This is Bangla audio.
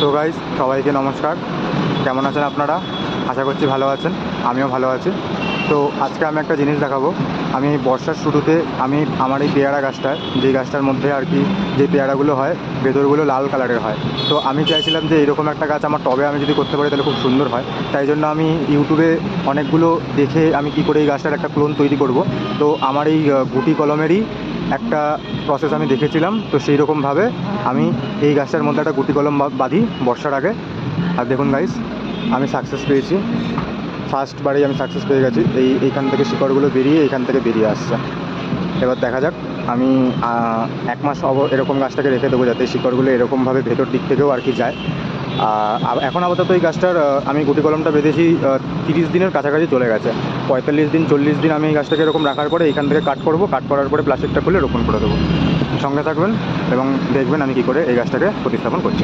তো গাইস, সবাইকে নমস্কার। কেমন আছেন আপনারা? আশা করছি ভালো আছেন, আমিও ভালো আছি। তো আজকে আমি একটা জিনিস দেখাবো। আমি বর্ষার শুরুতে আমার এই পেয়ারা গাছটায়, যেই গাছটার মধ্যে আর কি যে পেয়ারাগুলো হয় ভেতরগুলো লাল কালারের হয়। তো আমি চাইছিলাম যে এরকম একটা গাছ আমার টবে আমি যদি করতে পারি তাহলে খুব সুন্দর হয়। তাই জন্য আমি ইউটিউবে অনেকগুলো দেখে আমি কি করে এই গাছটার একটা ক্লোন তৈরি করব। তো আমার এই গুটি কলমেরই একটা প্রসেস আমি দেখেছিলাম। তো সেই রকমভাবে আমি এই গাছটার মধ্যে একটা গুটি কলম বাঁধি বর্ষার আগে। আর দেখুন গাইস, আমি সাকসেস পেয়েছি। ফার্স্টবারেই আমি সাকসেস পেয়ে গেছি। এইখান থেকে শিকড়গুলো বেরিয়ে এইখান থেকে বেরিয়ে আসছে। এবার দেখা যাক, আমি 1 মাস এরকম গাছটাকে রেখে দেবো যাতে শিকড়গুলো এরকমভাবে ভেতর দিক থেকেও আর কি যায়। এখন আপাতত এই গাছটার আমি গুটি কলমটা বেঁধেছি 30 দিনের কাছাকাছি চলে গেছে। 45 দিন 40 দিন আমি এই গাছটাকে এরকম রাখার পরে এইখান থেকে কাট করব। কাট করার পরে প্লাস্টিকটা খুলে রোপণ করে দেবো। সঙ্গে থাকবেন এবং দেখবেন আমি কী করে এই গাছটাকে প্রতিস্থাপন করছি।